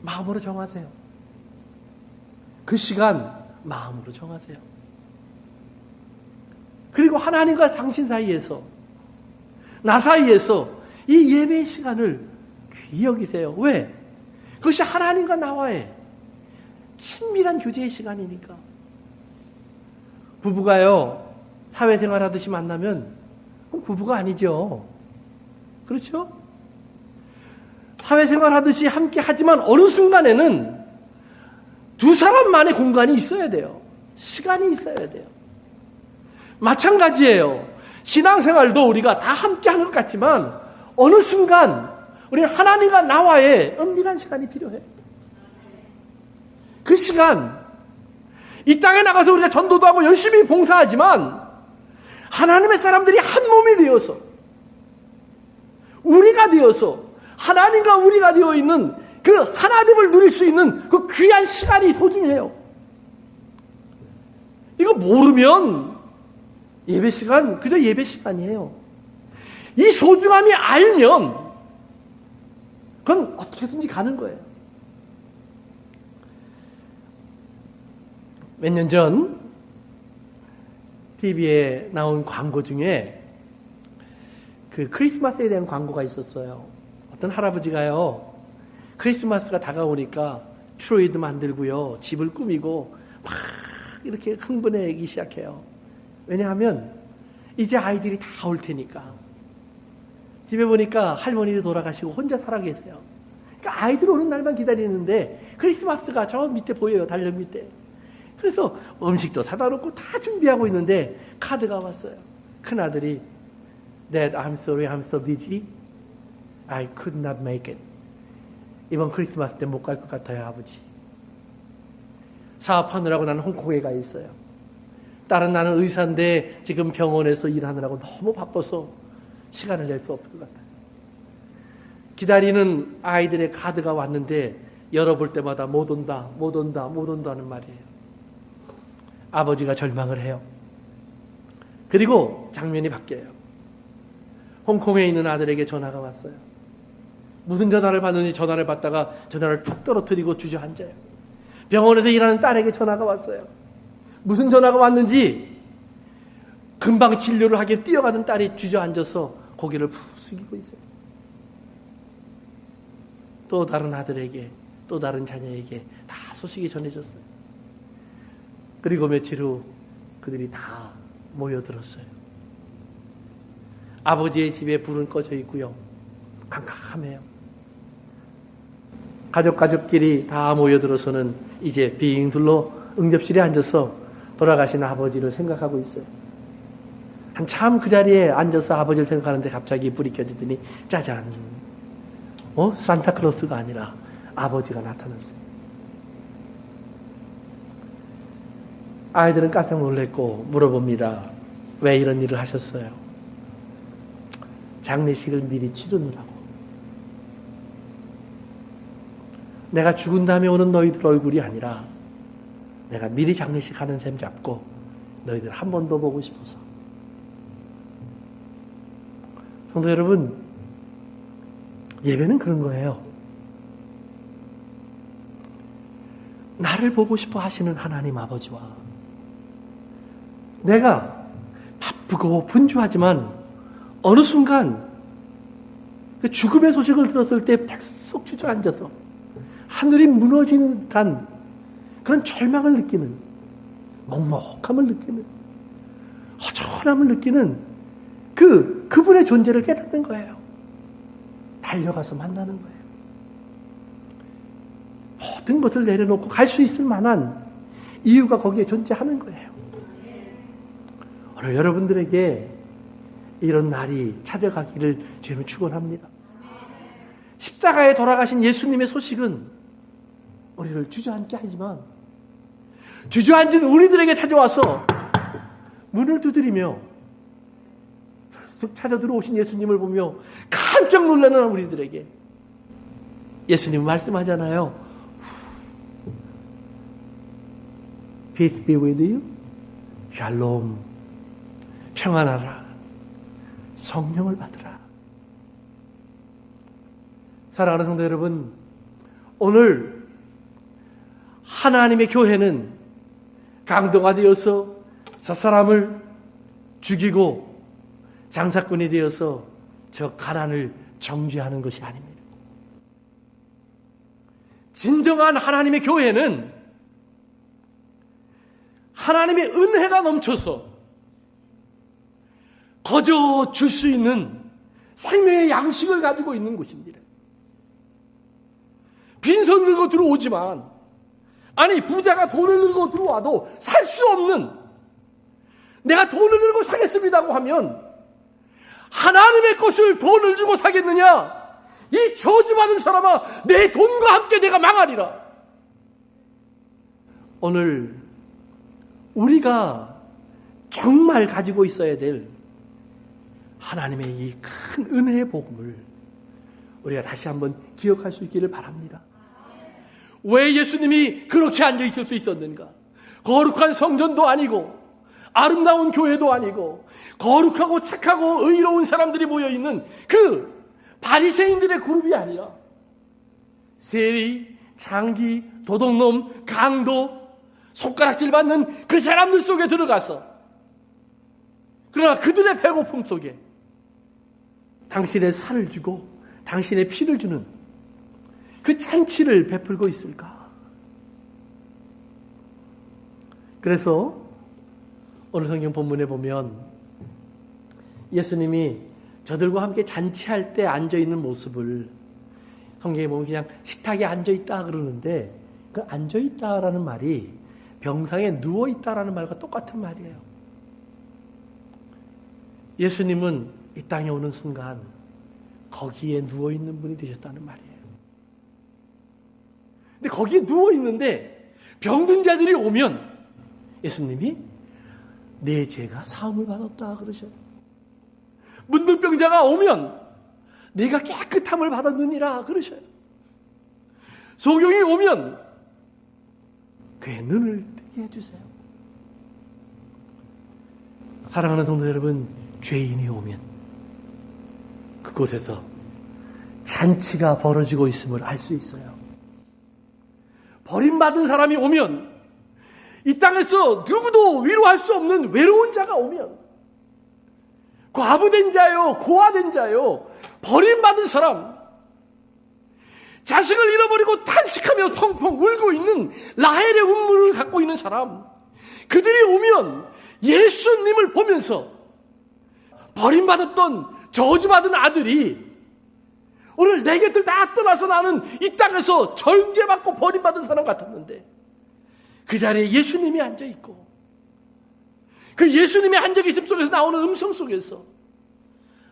마음으로 정하세요. 그 시간 마음으로 정하세요. 그리고 하나님과 당신 사이에서, 나 사이에서 이 예배의 시간을 귀히 여기세요. 왜? 그것이 하나님과 나와의 친밀한 교제의 시간이니까. 부부가요, 사회생활 하듯이 만나면 그럼 부부가 아니죠. 그렇죠? 사회생활 하듯이 함께 하지만 어느 순간에는 두 사람만의 공간이 있어야 돼요. 시간이 있어야 돼요. 마찬가지예요. 신앙생활도 우리가 다 함께 하는 것 같지만 어느 순간 우리는 하나님과 나와의 은밀한 시간이 필요해요. 그 시간, 이 땅에 나가서 우리가 전도도 하고 열심히 봉사하지만 하나님의 사람들이 한 몸이 되어서, 우리가 되어서 하나님과 우리가 되어 있는 그 하나님을 누릴 수 있는 그 귀한 시간이 소중해요. 이거 모르면 예배 시간 그저 예배 시간이에요. 이 소중함이 알면 그건 어떻게든지 가는 거예요. 몇 년 전 TV에 나온 광고 중에 그 크리스마스에 대한 광고가 있었어요. 어떤 할아버지가요, 크리스마스가 다가오니까 트로이도 만들고요, 집을 꾸미고 막 이렇게 흥분하기 시작해요. 왜냐하면 이제 아이들이 다 올 테니까. 집에 보니까 할머니도 돌아가시고 혼자 살아 계세요. 그러니까 아이들 오는 날만 기다리는데 크리스마스가 저 밑에 보여요, 달력 밑에. 그래서 음식도 사다 놓고 다 준비하고 있는데 카드가 왔어요. 큰아들이 Dad, I'm sorry, I'm so busy. I could not make it. 이번 크리스마스 때 못 갈 것 같아요, 아버지. 사업하느라고 나는 홍콩에 가 있어요. 딸은 나는 의사인데 지금 병원에서 일하느라고 너무 바빠서 시간을 낼 수 없을 것 같아요. 기다리는 아이들의 카드가 왔는데 열어볼 때마다 못 온다, 못 온다, 못 온다는 말이에요. 아버지가 절망을 해요. 그리고 장면이 바뀌어요. 홍콩에 있는 아들에게 전화가 왔어요. 무슨 전화를 받는지 전화를 받다가 전화를 툭 떨어뜨리고 주저앉아요. 병원에서 일하는 딸에게 전화가 왔어요. 무슨 전화가 왔는지 금방 진료를 하기에 뛰어가던 딸이 주저앉아서 고개를 푹 숙이고 있어요. 또 다른 아들에게, 또 다른 자녀에게 다 소식이 전해졌어요. 그리고 며칠 후 그들이 다 모여들었어요. 아버지의 집에 불은 꺼져 있고요, 캄캄해요. 가족끼리 다 모여들어서는 이제 빙 둘러 응접실에 앉아서 돌아가신 아버지를 생각하고 있어요. 한참 그 자리에 앉아서 아버지를 생각하는데 갑자기 불이 켜지더니 짜잔, 산타클로스가 아니라 아버지가 나타났어요. 아이들은 깜짝 놀랐고 물어봅니다. 왜 이런 일을 하셨어요? 장례식을 미리 치르느라고. 내가 죽은 다음에 오는 너희들 얼굴이 아니라 내가 미리 장례식 하는 셈 잡고 너희들 한 번 더 보고 싶어서. 성도 여러분, 예배는 그런 거예요. 나를 보고 싶어 하시는 하나님 아버지와 내가 바쁘고 분주하지만 어느 순간 그 죽음의 소식을 들었을 때 벌썩 주저앉아서 하늘이 무너지는 듯한 그런 절망을 느끼는, 먹먹함을 느끼는, 허전함을 느끼는 그분의 존재를 깨닫는 거예요. 달려가서 만나는 거예요. 모든 것을 내려놓고 갈 수 있을 만한 이유가 거기에 존재하는 거예요. 오늘 여러분들에게 이런 날이 찾아가기를 주님은 축원합니다. 십자가에 돌아가신 예수님의 소식은 우리를 주저앉게 하지만 주저앉은 우리들에게 찾아와서 문을 두드리며 찾아 들어오신 예수님을 보며 깜짝 놀라는 우리들에게 예수님은 말씀하잖아요. Peace be with you. 샬롬. 평안하라. 성령을 받으라. 사랑하는 성도 여러분, 오늘 하나님의 교회는 강도가 되어서 저 사람을 죽이고 장사꾼이 되어서 저 가난을 정죄하는 것이 아닙니다. 진정한 하나님의 교회는 하나님의 은혜가 넘쳐서 거저 줄 수 있는 생명의 양식을 가지고 있는 곳입니다. 빈손 들고 들어오지만, 아니 부자가 돈을 들고 들어와도 살 수 없는, 내가 돈을 들고 사겠습니다고 하면 하나님의 것을 돈을 주고 사겠느냐? 이 저주받은 사람아, 내 돈과 함께 내가 망하리라. 오늘 우리가 정말 가지고 있어야 될 하나님의 이 큰 은혜의 복음을 우리가 다시 한번 기억할 수 있기를 바랍니다. 왜 예수님이 그렇게 앉아 있을 수 있었는가? 거룩한 성전도 아니고 아름다운 교회도 아니고 거룩하고 착하고 의로운 사람들이 모여있는 그 바리새인들의 그룹이 아니라 세리, 장기, 도둑놈, 강도, 손가락질 받는 그 사람들 속에 들어가서, 그러나 그들의 배고픔 속에 당신의 살을 주고 당신의 피를 주는 그 잔치를 베풀고 있을까? 그래서 오늘 성경 본문에 보면 예수님이 저들과 함께 잔치할 때 앉아있는 모습을 성경에 보면 그냥 식탁에 앉아있다 그러는데, 그 앉아있다라는 말이 병상에 누워있다라는 말과 똑같은 말이에요. 예수님은 이 땅에 오는 순간 거기에 누워있는 분이 되셨다는 말이에요. 근데 거기에 누워있는데 병든 자들이 오면 예수님이 내 죄가 사함을 받았다 그러셔요. 문둥병자가 오면 내가 깨끗함을 받았느니라 그러셔요. 소경이 오면 그의 눈을 뜨게 해주세요. 사랑하는 성도 여러분, 죄인이 오면 그곳에서 잔치가 벌어지고 있음을 알 수 있어요. 버림받은 사람이 오면, 이 땅에서 누구도 위로할 수 없는 외로운 자가 오면, 과부된 자요, 고아된 자요, 버림받은 사람, 자식을 잃어버리고 탄식하며 펑펑 울고 있는 라헬의 운물을 갖고 있는 사람, 그들이 오면 예수님을 보면서 버림받았던 저주받은 아들이 오늘 내 곁을 다 떠나서 나는 이 땅에서 절개받고 버림받은 사람 같았는데, 그 자리에 예수님이 앉아있고, 그 예수님의 앉아계심 속에서 나오는 음성 속에서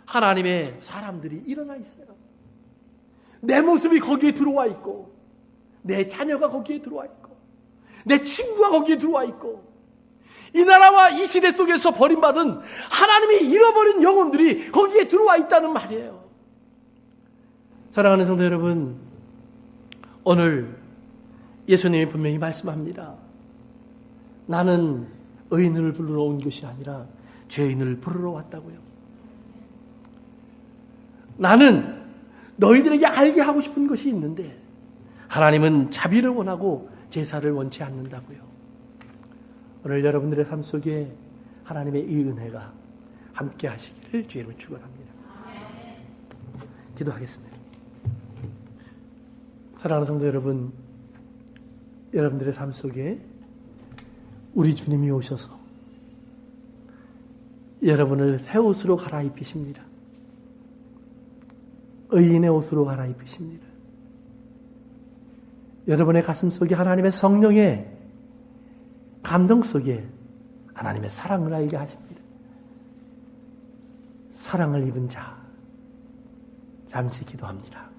하나님의 사람들이 일어나 있어요. 내 모습이 거기에 들어와 있고, 내 자녀가 거기에 들어와 있고, 내 친구가 거기에 들어와 있고, 이 나라와 이 시대 속에서 버림받은 하나님이 잃어버린 영혼들이 거기에 들어와 있다는 말이에요. 사랑하는 성도 여러분, 오늘 예수님이 분명히 말씀합니다. 나는 의인을 부르러 온 것이 아니라 죄인을 부르러 왔다고요. 나는 너희들에게 알게 하고 싶은 것이 있는데, 하나님은 자비를 원하고 제사를 원치 않는다고요. 오늘 여러분들의 삶 속에 하나님의 이 은혜가 함께 하시기를 주의 이름으로 축원합니다. 기도하겠습니다. 사랑하는 성도 여러분, 여러분들의 삶 속에 우리 주님이 오셔서 여러분을 새 옷으로 갈아입히십니다. 의인의 옷으로 갈아입히십니다. 여러분의 가슴 속에 하나님의 성령의 감동 속에 하나님의 사랑을 알게 하십니다. 사랑을 입은 자, 잠시 기도합니다.